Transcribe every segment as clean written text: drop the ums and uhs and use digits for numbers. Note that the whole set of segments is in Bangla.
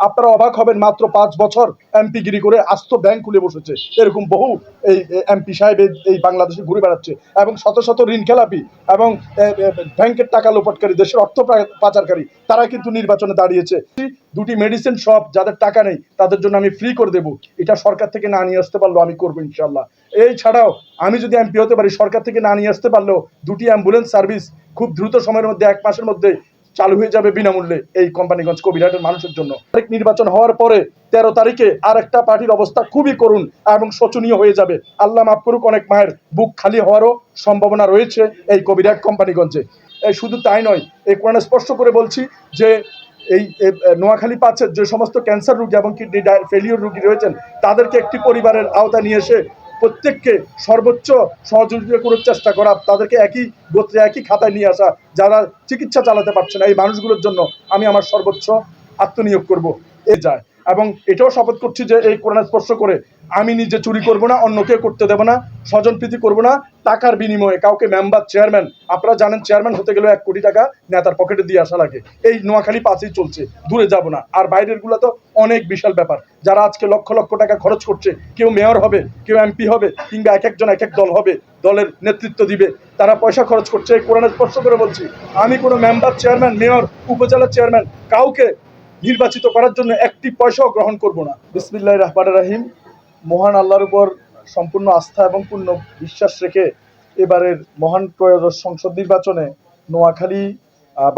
আপনারা অবাক হবেন, মাত্র 5 বছর এমপিগিরি করে আস্ত ব্যাংক খুলে বসেছে। এরকম বহু এই এমপি সাহেব এই বাংলাদেশে ঘুরে বেড়াচ্ছে এবং শত শত ঋণ খেলাপি এবং ব্যাংকের টাকা লোপাটকারী, দেশের অর্থ পাচারকারী, তারা কিন্তু নির্বাচনে দাঁড়িয়েছে। দুটি মেডিসিন শপ যাদের টাকা নেই তাদের জন্য আমি ফ্রি করে দেবো, এটা সরকার থেকে না নিয়ে আসতে পারলো আমি করবো ইনশাল্লাহ। এই ছাড়াও আমি যদি এমপি হতে পারি, সরকার থেকে না নিয়ে আসতে পারলেও দুটি অ্যাম্বুলেন্স সার্ভিস খুব দ্রুত সময়ের মধ্যে, 1 মাসের মধ্যে চালু হয়ে যাবে বিনামূল্যে এই কোম্পানিগঞ্জ কবিরহাটের মানুষের জন্য। নির্বাচন হওয়ার পরে 13 তারিখে আর একটা পার্টির অবস্থা খুবই করুণ এবং শোচনীয় হয়ে যাবে। আল্লাহ মাফ করুক, অনেক মায়ের বুক খালি হওয়ারও সম্ভাবনা রয়েছে এই কবিরহাট কোম্পানিগঞ্জে। শুধু তাই নয়, এই কোরআনে স্পষ্ট করে বলছি যে এই নোয়াখালী পাঁচের যে সমস্ত ক্যান্সার রোগী এবং কিডনি ফেলিওর রোগী রয়েছেন তাদেরকে একটি পরিবারের আওতায় নিয়ে এসে প্রত্যেককে সর্বোচ্চ সহযোগিতা করার চেষ্টা করা, তাদেরকে একই গোত্রে একই খাতায় নিয়ে আসা, যারা চিকিৎসা চালাতে পারছে না এই মানুষগুলোর জন্য আমি আমার সর্বোচ্চ আত্মনিয়োগ করব এ যায়। এবং এটাও শপথ করছি যে এই কোরআন স্পর্শ করে আমি নিজে চুরি করব না, অন্য কেউ করতে দেব না, স্বজনপ্রীতি করব না, টাকার বিনিময়ে কাউকে মেম্বার চেয়ারম্যান, আপনারা জানেন চেয়ারম্যান হতে গেলেও 1 কোটি টাকা নেতার পকেটে দিয়ে আসা লাগে। এই নোয়াখালী পাঁচেই চলছে, দূরে যাব না। আর বাইরের গুলা তো অনেক বিশাল ব্যাপার, যারা আজকে লক্ষ লক্ষ টাকা খরচ করছে, কেউ মেয়র হবে, কেউ এমপি হবে, কিংবা এক একজন এক এক দল হবে, দলের নেতৃত্ব দিবে, তারা পয়সা খরচ করছে। এই কোরআনে স্পর্শ করে বলছি আমি কোনো মেম্বার চেয়ারম্যান, মেয়র, উপজেলা চেয়ারম্যান কাউকে নির্বাচিত করার জন্য একটি পয়সাও গ্রহণ করব না। বিসমিল্লাহির রহমানির রহিম। মহান আল্লাহর উপর সম্পূর্ণ আস্থা এবং পূর্ণ বিশ্বাস রেখে এবারের মহান ত্রয়োদশ সংসদ নির্বাচনে নোয়াখালী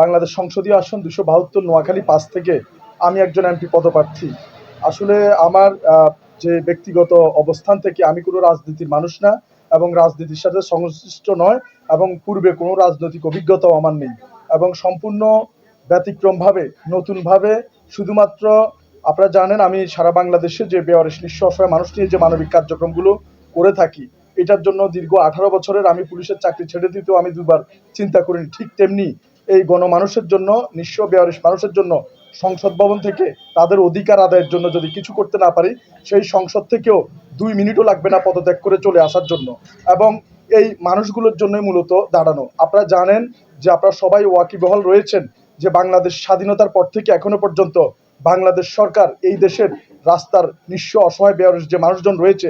বাংলাদেশ সংসদীয় আসন 272 নোয়াখালী 5 থেকে আমি একজন এমপি পদপ্রার্থী। আসলে আমার যে ব্যক্তিগত অবস্থান থেকে আমি কোনো রাজনীতির মানুষ না এবং রাজনীতির সাথে সংশ্লিষ্ট নয় এবং পূর্বে কোনো রাজনৈতিক অভিজ্ঞতাও আমার নেই এবং সম্পূর্ণ ব্যতিক্রমভাবে নতুনভাবে শুধুমাত্র আপনারা জানেন আমি সারা বাংলাদেশে যে বেওয়ারিশ নিঃস্ব অসহায় মানুষ নিয়ে যে মানবিক কার্যক্রমগুলো করে থাকি, এটার জন্য দীর্ঘ 18 বছরের আমি পুলিশের চাকরি ছেড়ে দিতেও আমি দুবার চিন্তা করিনি। ঠিক তেমনি এই গণমানুষের জন্য, নিঃস্ব বেওয়ারিশ মানুষের জন্য সংসদ ভবন থেকে তাদের অধিকার আদায়ের জন্য যদি কিছু করতে না পারি, সেই সংসদ থেকেও 2 মিনিটও লাগবে না পদত্যাগ করে চলে আসার জন্য এবং এই মানুষগুলোর জন্যই মূলত দাঁড়ানো। আপনারা জানেন যে আপনারা সবাই ওয়াকিবহাল রয়েছেন যে বাংলাদেশ স্বাধীনতার পর থেকে এখনো পর্যন্ত বাংলাদেশ সরকার এই দেশের রাস্তার নিঃস্ব অসহায় বেওয়ারিশ যে মানুষজন রয়েছে,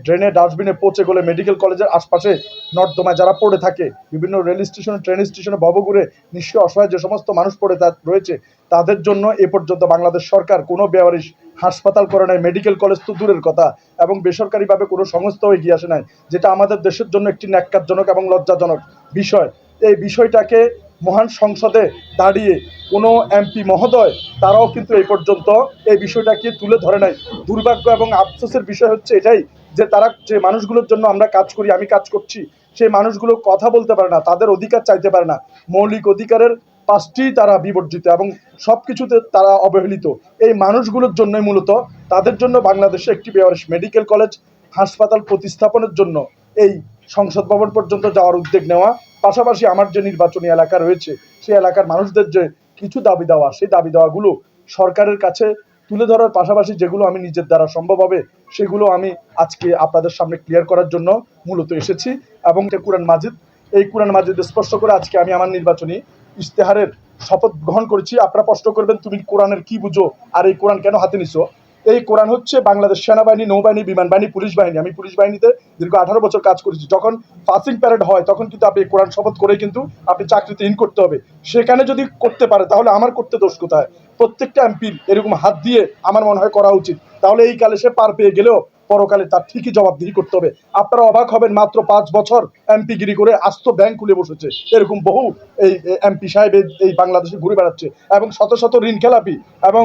ড্রেনে ডাস্টবিনে পচে গেলে মেডিকেল কলেজের আশপাশে নর্দমায় যারা পড়ে থাকে, বিভিন্ন রেল স্টেশনে ট্রেন স্টেশনে ভবঘুরে নিঃস্ব অসহায় যে সমস্ত মানুষ পড়ে রয়েছে, তাদের জন্য এ পর্যন্ত বাংলাদেশ সরকার কোনো বেওয়ারিশ হাসপাতাল করে নাই, মেডিকেল কলেজ তো দূরের কথা, এবং বেসরকারিভাবে কোনো সংস্থাও এগিয়ে আসে নাই, যেটা আমাদের দেশের জন্য একটি ন্যাক্কারজনক এবং লজ্জাজনক বিষয়। এই বিষয়টাকে মহান সংসদে দাঁড়িয়ে কোনো এমপি মহোদয় তারাও কিন্তু এই পর্যন্ত এই বিষয়টাকে তুলে ধরে নাই। দুর্ভাগ্য এবং আফসোসের বিষয় হচ্ছে এটাই যে তারা যে মানুষগুলোর জন্য আমরা কাজ করি, আমি কাজ করছি, সেই মানুষগুলো কথা বলতে পারে না, তাদের অধিকার চাইতে পারে না। মৌলিক অধিকারের 5টি তারা বিবর্জিত এবং সব কিছুতে তারা অবহেলিত। এই মানুষগুলোর জন্যই মূলত তাদের জন্য বাংলাদেশে একটি বেওয়ারিশ মেডিকেল কলেজ হাসপাতাল প্রতিস্থাপনের জন্য এই সংসদ ভবন পর্যন্ত যাওয়ার উদ্যোগ নেওয়া। পাশাপাশি আমার যে নির্বাচনী এলাকা রয়েছে সেই এলাকার মানুষদের যে কিছু দাবি দেওয়া, সেই দাবি দেওয়াগুলো সরকারের কাছে তুলে ধরার পাশাপাশি যেগুলো আমি নিজের দ্বারা সম্ভব হবে সেগুলো আমি আজকে আপনাদের সামনে ক্লিয়ার করার জন্য মূলত এসেছি। এবং কোরআন মাজিদ, এই কোরআন মাজিদ স্পষ্ট করে আজকে আমি আমার নির্বাচনী ইশতেহারের শপথ গ্রহণ করেছি। আপনারা প্রশ্ন করবেন তুমি কোরআনের কি বুঝো আর এই কোরআন কেন হাতে নিছো? এই কোরআন হচ্ছে বাংলাদেশ সেনাবাহিনী, নৌবাহিনী, বিমান বাহিনী, পুলিশ বাহিনী। আমি পুলিশ বাহিনীতে দীর্ঘ 18 বছর কাজ করেছি। যখন পাসিং প্যারেড হয় তখন কিন্তু আপনি কোরআন শপথ করেই কিন্তু আপনি চাকরিতে ইন করতে হবে। সেখানে যদি করতে পারে তাহলে আমার করতে দোষ কোথায়? প্রত্যেকটা এমপির এরকম হাত দিয়ে আমার মনে হয় করা উচিত, তাহলে এই কালে সে পার পেয়ে গেলেও পরকালে তার ঠিকই জবাবদিহি করতে হবে। আপনারা অবাক হবেন, মাত্র 5 বছর এমপিগিরি করে আস্ত ব্যাংক খুলে বসেছে। এরকম বহু এই এমপি সাহেব এই বাংলাদেশে ঘুরে বেড়াচ্ছে এবং শত শত ঋণ খেলাপি এবং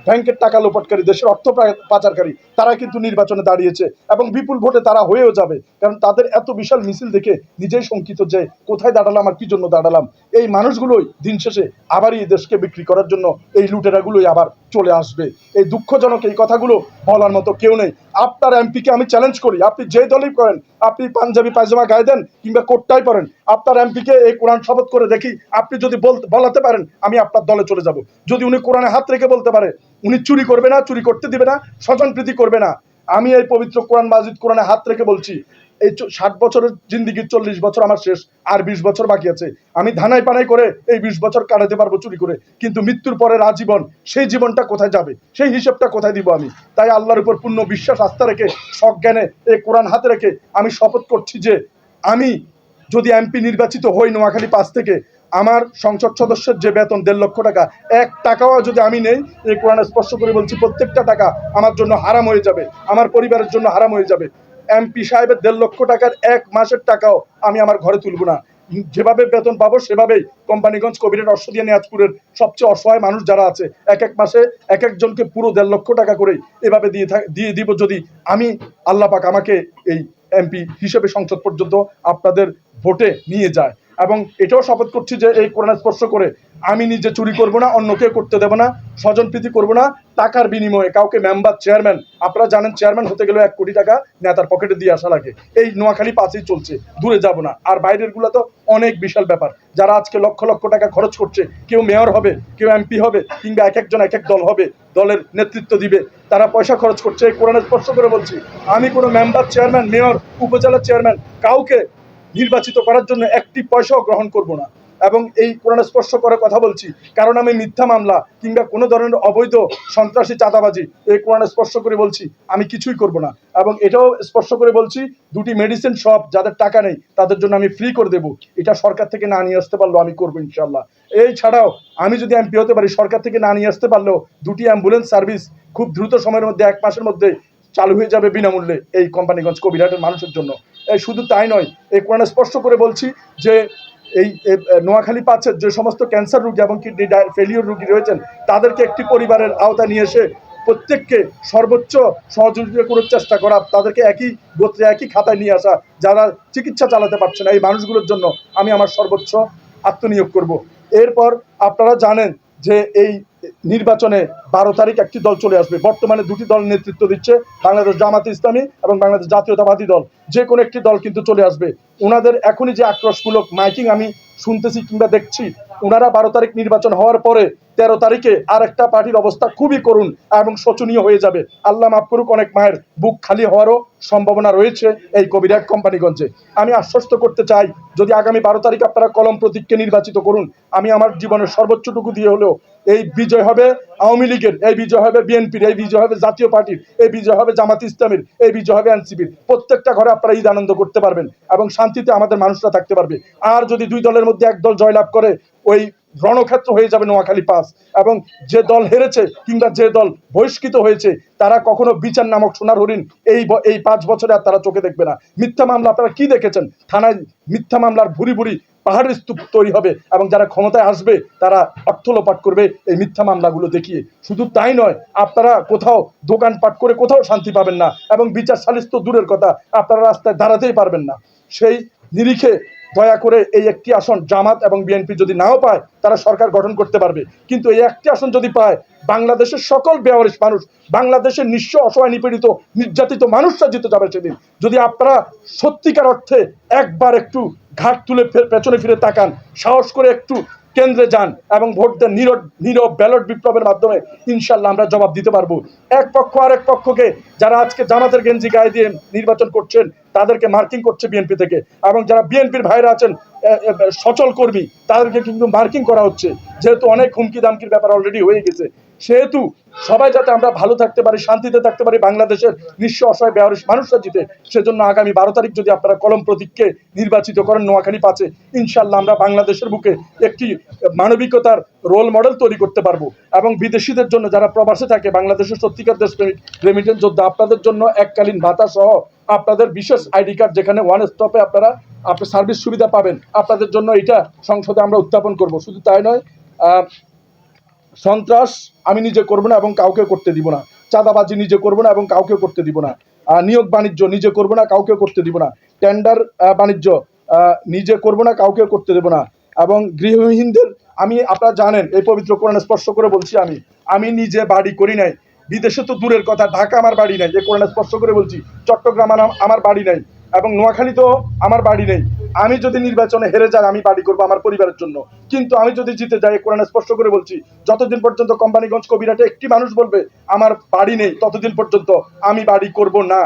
ব্যাংকের টাকা লোপাটকারী, দেশের অর্থ পাচারকারী, তারা কিন্তু নির্বাচনে দাঁড়িয়েছে এবং বিপুল ভোটে তারা হয়েও যাবে। কারণ তাদের এত বিশাল মিছিল দেখে নিজেই শঙ্কিত যে কোথায় দাঁড়ালাম আর কি জন্য দাঁড়ালাম। এই মানুষগুলোই দিন শেষে আবারই এই দেশকে বিক্রি করার জন্য এই লুটেরাগুলোই আবার চলে আসবে। এই দুঃখজনক এই কথাগুলো বলার মতো কেউ নেই। আপনার এমপিকে আমি চ্যালেঞ্জ করি, আপনি যে দলই করেন, আপনি পাঞ্জাবি পায়জামা গায়ে দেন কিংবা কোটটাই পরেন, আপনার এমপিকে এই কোরআন শপথ করে দেখি, আপনি যদি বলাতে পারেন আমি আপনার দলে চলে যাব। যদি উনি কোরআনে হাত রেখে বলতে পারে উনি চুরি করবে না, চুরি করতে দিবে না, স্বজনপ্রীতি করবে না, আমি এই পবিত্র কোরআন মাজিদ কোরআনে হাত রেখে বলছি এই 60 বছরের জিন্দিগি 40 বছর আমার শেষ, আর 20 বছর বাকি আছে। আমি ধানাই পানাই করে এই 20 বছর কাটাতে পারবো চুরি করে, কিন্তু মৃত্যুর পরের আজীবন সেই জীবনটা কোথায় যাবে, সেই হিসেবটা কোথায় দিব আমি? তাই আল্লাহর উপর পূর্ণ বিশ্বাস আস্থা রেখে সজ্ঞানে এই কোরআন হাতে রেখে আমি শপথ করছি যে আমি যদি এমপি নির্বাচিত হই নোয়াখালী 5 থেকে, আমার সংসদ সদস্যের যে বেতন 1.5 লক্ষ টাকা, 1 টাকাও যদি আমি নেই, এই কোরআনে স্পষ্ট করে বলছি প্রত্যেকটা টাকা আমার জন্য হারাম হয়ে যাবে, আমার পরিবারের জন্য হারাম হয়ে যাবে। এমপি সাহেবের 1.5 লক্ষ টাকার 1 মাসের টাকাও আমি আমার ঘরে তুলব না। যেভাবে বেতন পাবো সেভাবেই কোম্পানিগঞ্জ, কবিরের, অশ্বদিয়া, নিয়াজপুরের সবচেয়ে অসহায় মানুষ যারা আছে, এক এক মাসে এক একজনকে পুরো 1.5 লক্ষ টাকা করে এভাবে দিয়ে দিব, যদি আমি আল্লাহ পাক আমাকে এই এমপি হিসেবে সংসদ পর্যন্ত আপনাদের ভোটে নিয়ে যায়। এবং এটাও শপথ করছি যে এই কোরআন স্পর্শ করে আমি নিজে চুরি করব না, অন্য কেউ করতে দেব না, স্বজনপ্রীতি করব না, টাকার বিনিময়ে কাউকে মেম্বার, চেয়ারম্যান, আপনারা জানেন চেয়ারম্যান হতে গেলে 1 কোটি টাকা নেতার পকেটে দিয়ে আসা লাগে। এই নোয়াখালী 5-ই চলছে, দূরে যাব না। আর বাইরের গুলো তো অনেক বিশাল ব্যাপার, যারা আজকে লক্ষ লক্ষ টাকা খরচ করছে, কেউ মেয়র হবে, কেউ এমপি হবে, কিংবা এক একজন এক এক দল হবে, দলের নেতৃত্ব দিবে, তারা পয়সা খরচ করছে। এই কোরআনে স্পর্শ করে বলছি আমি কোনো মেম্বার, চেয়ারম্যান, মেয়র, উপজেলা চেয়ারম্যান কাউকে নির্বাচিত করার জন্য একটি পয়সাও গ্রহণ করব না। এবং এই কোরআন স্পর্শ করে কথা বলছি কারণ আমি মিথ্যা মামলা কিংবা কোনো ধরনের অবৈধ সন্ত্রাসী, চাঁদাবাজি, এই কোরআন স্পর্শ করে বলছি আমি কিছুই করব না। এবং এটাও স্পর্শ করে বলছি 2টি মেডিসিন শপ যাদের টাকা নেই তাদের জন্য আমি ফ্রি করে দেব। এটা সরকার থেকে না নিয়ে আসতে পারলেও আমি করবো ইনশাল্লাহ। এই ছাড়াও আমি যদি এমপি হতে পারি, সরকার থেকে না নিয়ে আসতে পারলেও 2টি অ্যাম্বুলেন্স সার্ভিস খুব দ্রুত সময়ের মধ্যে, 1 মাসের মধ্যে চালু হয়ে যাবে বিনামূল্যে এই কোম্পানিগঞ্জ, কবিরহাটের মানুষের জন্য। শুধু তাই নয়, এই কোরআন স্পষ্ট করে বলছি যে এই নোয়াখালী 5-এর যে সমস্ত ক্যান্সার রোগী এবং কিডনি ফেলিওর রোগী রয়েছেন তাদেরকে একটি পরিবারের আওতায় নিয়ে এসে প্রত্যেককে সর্বোচ্চ সহযোগিতা করার চেষ্টা করা, তাদেরকে একই গোত্রে একই খাতায় নিয়ে আসা, যারা চিকিৎসা চালাতে পারছে না, এই মানুষগুলোর জন্য আমি আমার সর্বোচ্চ আত্মনিয়োগ করব। এরপর আপনারা জানেন যে এই নির্বাচনে 12 তারিখ একটি দল চলে আসবে। বর্তমানে 2টি দল নেতৃত্ব দিচ্ছে, বাংলাদেশ জামাতে ইসলামী এবং বাংলাদেশ জাতীয়তাবাদী দল। যে কোনো একটি দল কিন্তু চলে আসবে। ওনাদের এখনই যে আক্রোশমূলক মাইকিং আমি শুনতেছি কিংবা দেখছি, ওনারা 12 তারিখ নির্বাচন হওয়ার পরে 13 তারিখে আর একটা পার্টির অবস্থা খুবই করুণ এবং শোচনীয় হয়ে যাবে। আল্লাহ মাফ করুক, অনেক মায়ের বুক খালি হওয়ারও সম্ভাবনা রয়েছে এই কবিরহাট কোম্পানিগঞ্জে। আমি আশ্বস্ত করতে চাই, যদি আগামী 12 তারিখ আপনারা কলম প্রতীককে নির্বাচিত করুন, আমি আমার জীবনের সর্বোচ্চটুকু দিয়ে হলেও এই বিজয় হবে আওয়ামী লীগের, এই বিজয় হবে বিএনপির, এই বিজয় হবে জাতীয় পার্টির, এই বিজয় হবে জামাত ইসলামের, এই বিজয় হবে এনসিপির। প্রত্যেকটা ঘরে আপনারা ঈদ আনন্দ করতে পারবেন এবং শান্তিতে আমাদের মানুষরা থাকতে পারবে। আর যদি 2 দলের মধ্যে এক দল জয়লাভ করে, ওই রণক্ষেত্র হয়ে যাবে নোয়াখালী 5। এবং যে দল হেরেছে কিংবা যে দল বহিষ্কৃত হয়েছে তারা কখনো বিচার নামক সোনার হরিণ এই 5 বছরে আর তারা চোখে দেখবে না। মিথ্যা মামলা আপনারা কি দেখেছেন? থানায় মিথ্যা মামলার ভুরি ভুরি পাহাড়ের স্তূপ তৈরি হবে এবং যারা ক্ষমতায় আসবে তারা অর্থ লোপাট করবে এই মিথ্যা মামলাগুলো দেখিয়ে। শুধু তাই নয়, আপনারা কোথাও দোকানপাট করে কোথাও শান্তি পাবেন না এবং বিচার সালিস তো দূরের কথা, আপনারা রাস্তায় দাঁড়াতেই পারবেন না। সেই নিরিখে দয়া করে এই একটি আসন জামাত এবং বিএনপি যদি নাও পায়, তারা সরকার গঠন করতে পারবে, কিন্তু এই একটি আসন যদি পায়, বাংলাদেশের সকল বেওয়ারিশ মানুষ, বাংলাদেশের নিঃস্ব, অসহায়, নিপীড়িত, নির্যাতিত মানুষরা জিতে যাবে সেদিন। যদি আপনারা সত্যিকার অর্থে একবার একটু ঘাট তুলে পেছনে ফিরে তাকান, সাহস করে একটু কেন্দ্রে যান এবং ভোট দেন, নীরব ব্যালট বিপ্লবের মাধ্যমে ইনশাল্লাহ আমরা জবাব দিতে পারবো। এক পক্ষ আরেক পক্ষকে, যারা আজকে জামাতের গেঞ্জি গায়ে দিয়ে নির্বাচন করছেন তাদেরকে মার্কিং করছে বিএনপি থেকে, এবং যারা বিএনপির ভাইরা আছেন সচল কর্মী তাদেরকে কিন্তু মার্কিং করা হচ্ছে। যেহেতু অনেক হুমকি দামকির ব্যাপার অলরেডি হয়ে গেছে, সেহেতু সবাই যাতে আমরা ভালো থাকতে পারি, শান্তিতে থাকতে পারি, বাংলাদেশের নিঃস্ব, অসহায়, বেওয়ারিশ মানুষরা জিতে, সেজন্য আগামী 12 তারিখ যদি আপনারা কলম প্রতীককে নির্বাচিত করেন নোয়াখালী 5-এ, ইনশাল্লাহ আমরা বাংলাদেশের বুকে একটি মানবিকতার রোল মডেল তৈরি করতে পারবো। এবং বিদেশিদের জন্য, যারা প্রবাসে থাকে, বাংলাদেশের সত্যিকার দেশপ্রেমিক রেমিটেন্স যোদ্ধা, আপনাদের জন্য এককালীন ভাতা সহ আপনাদের বিশেষ আইডি কার্ড, যেখানে ওয়ান স্টপে আপনার সার্ভিস সুবিধা পাবেন, আপনাদের জন্য এটা সংসদে আমরা উত্থাপন করব। শুধু তাই নয়, সন্ত্রাস আমি নিজে করব না এবং কাউকে করতে দিব না, চাঁদাবাজি নিজে করব না এবং কাউকে করতে দিব না, নিয়োগ বাণিজ্য নিজে করব না, কাউকে করতে দিব না, টেন্ডার বাণিজ্য নিজে করব না, কাউকে করতে দেব না। এবং গৃহহীনদের, আমি, আপনারা জানেন, এই পবিত্র কোরআন স্পর্শ করে বলছি আমি নিজে বাড়ি করি নাই, বিদেশে তো দূরের কথা, ঢাকা আমার বাড়ি নাই, এই কোরআন স্পর্শ করে বলছি, চট্টগ্রাম আমার বাড়ি নাই এবং নোয়াখালী তো আমার বাড়ি নেই। আমি যদি নির্বাচনে হেরে যাই, আমি বাড়ি করবো আমার পরিবারের জন্য, কিন্তু আমি যদি জিতে যাই, কোরআন স্পষ্ট করে বলছি, যতদিন পর্যন্ত কোম্পানিগঞ্জ, কবিরহাটে একটি মানুষ বলবে আমার বাড়ি নেই, ততদিন পর্যন্ত আমি বাড়ি করব না।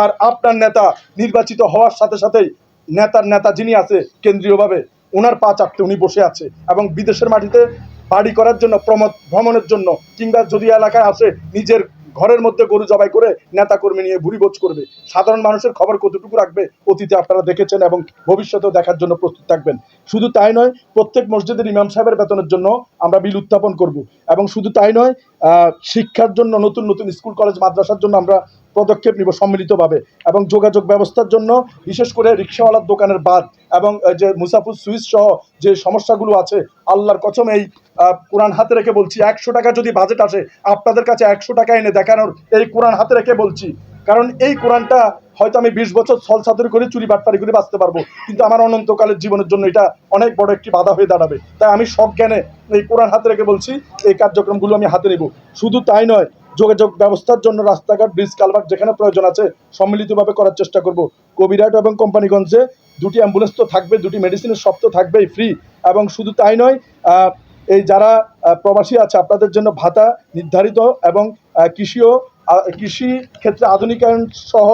আর আপনার নেতা নির্বাচিত হওয়ার সাথে সাথেই নেতার নেতা যিনি আছে কেন্দ্রীয়ভাবে ওনার পা চাপতে উনি বসে আছে, এবং বিদেশের মাটিতে বাড়ি করার জন্য ভ্রমণের জন্য, কিংবা যদি এলাকায় আসে নিজের ঘরের মধ্যে গরু জবাই করে নেতা কর্মী নিয়ে ভুরিভোজ করবে। সাধারণ মানুষের খবর কতটুকু রাখবে অতীতে আপনারা দেখেছেন, এবং ভবিষ্যতেও দেখার জন্য প্রস্তুত থাকবেন। শুধু তাই নয়, প্রত্যেক মসজিদের ইমাম সাহেবের বেতনের জন্য আমরা বিল উত্থাপন করব, এবং শুধু তাই নয়, শিক্ষার জন্য নতুন নতুন স্কুল কলেজ মাদ্রাসার জন্য আমরা পদক্ষেপ নিব সম্মিলিতভাবে, এবং যোগাযোগ ব্যবস্থার জন্য বিশেষ করে রিক্সাওয়ালার দোকানের বাদ এবং যে মুসাফির সুইচ সহ যে সমস্যাগুলো আছে, আল্লাহর কসম এই কোরআন হাতে রেখে বলছি, 100 টাকা যদি বাজেট আসে আপনাদের কাছে 100 টাকা এনে দেখানোর এই কোরআন হাতে রেখে বলছি। কারণ এই কোরআনটা হয়তো আমি 20 বছর ছল ছাতুরি করে চুরি বাটপারি করে বাঁচতে পারবো, কিন্তু আমার অনন্তকালের জীবনের জন্য এটা অনেক বড় একটি বাধা হয়ে দাঁড়াবে। তাই আমি সজ্ঞানে এই কোরআন হাতে রেখে বলছি, এই কার্যক্রমগুলো আমি হাতে নেব। শুধু তাই নয়, যোগাযোগ ব্যবস্থার জন্য রাস্তাঘাট, ব্রিজ, কালভার্ট যেখানে প্রয়োজন আছে সম্মিলিতভাবে করার চেষ্টা করব। কবিরহাট এবং কোম্পানিগঞ্জে 2টি অ্যাম্বুলেন্স তো থাকবে, 2টি মেডিসিনের শপ তো থাকবেই ফ্রি। এবং শুধু তাই নয়, এই যারা প্রবাসী আছে আপনাদের জন্য ভাতা নির্ধারিত, এবং কৃষি ক্ষেত্রে আধুনিকায়ন সহ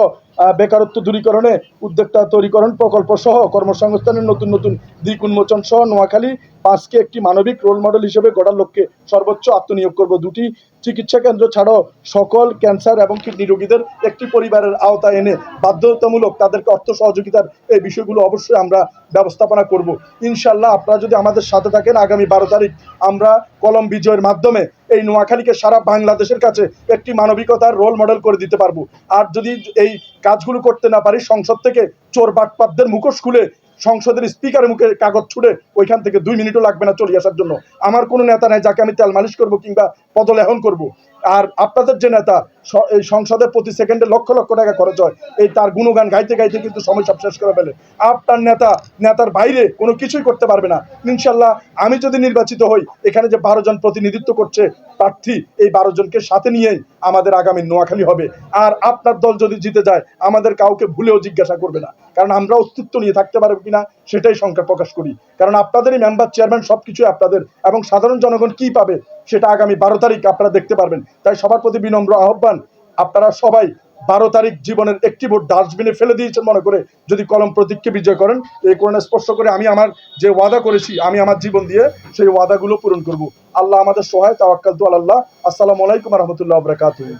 বেকারত্ব দূরীকরণে উদ্যোক্তা তৈরিকরণ প্রকল্প সহ কর্মসংস্থানের নতুন নতুন দিক উন্মোচন সহ নোয়াখালী 5কে একটি মানবিক রোল মডেল হিসেবে গড়ার লক্ষ্যে সর্বোচ্চ আত্মনিয়োগ করব। 2টি চিকিৎসা কেন্দ্র ছাড়াও সকল ক্যান্সার এবং কিডনি রোগীদের একটি পরিবারের আওতায় এনে বাধ্যতামূলক তাদেরকে অর্থ সহযোগিতার এই বিষয়গুলো অবশ্যই আমরা ব্যবস্থাপনা করব। ইনশাল্লাহ আপনারা যদি আমাদের সাথে থাকেন, আগামী 12 তারিখ আমরা কলম বিজয়ের মাধ্যমে এই নোয়াখালীকে সারা বাংলাদেশের কাছে একটি মানবিকতার রোল মডেল করে দিতে পারবো। আর যদি এই কাজগুলো করতে না পারি, সংসদ থেকে চোর বাটপাতদের মুখোশ খুলে সংসদের স্পিকারের মুখে কাগজ ছুড়ে ওইখান থেকে 2 মিনিটও লাগবে না চলে আসার জন্য। আমার কোনো নেতা নাই যাকে আমি তেল মালিশ করবো কিংবা পদলেহন করব। আর আপনাদের যে নেতা এই সংসদে প্রতি সেকেন্ডে লক্ষ লক্ষ টাকা খরচ হয়, এই তার গুণগান গাইতে গাইতে কিন্তু সময় সব শেষ করে ফেলে। আপনার নেতার বাইরে কোনো কিছুই করতে পারবে না। ইনশাল্লাহ আমি যদি নির্বাচিত হই, এখানে যে 12 জন প্রতিনিধিত্ব করছে প্রার্থী, এই 12 জনকে সাথে নিয়েই আমাদের আগামী নোয়াখালী হবে। আর আপনার দল যদি জিতে যায়, আমাদের কাউকে ভুলেও জিজ্ঞাসা করবে না, কারণ আমরা অস্তিত্ব নিয়ে থাকতে পারবো কিনা সেটাই সংখ্যা প্রকাশ করি। কারণ আপনাদেরই মেম্বার, চেয়ারম্যান সবকিছু আপনাদের, এবং সাধারণ জনগণ কি পাবে সেটা আগামী 12 তারিখ আপনারা দেখতে পারবেন। তাই সবার প্রতি বিনম্র আহ্বান, আপনারা সবাই 12 তারিখ জীবনের একটি ভোট ডাস্টবিনে ফেলে দিয়েছেন মনে করে যদি কলম প্রতীককে বিজয় করেন, এই কোরআন স্পর্শ করে আমি আমার যে ওয়াদা করেছি, আমি আমার জীবন দিয়ে সেই ওয়াদাগুলো পূরণ করব। আল্লাহ আমাদের সহায়। তাওয়াক্কালতু আলাল্লাহ। আসসালামু আলাইকুম ওয়া রাহমাতুল্লাহি ওয়া বারাকাতুহু।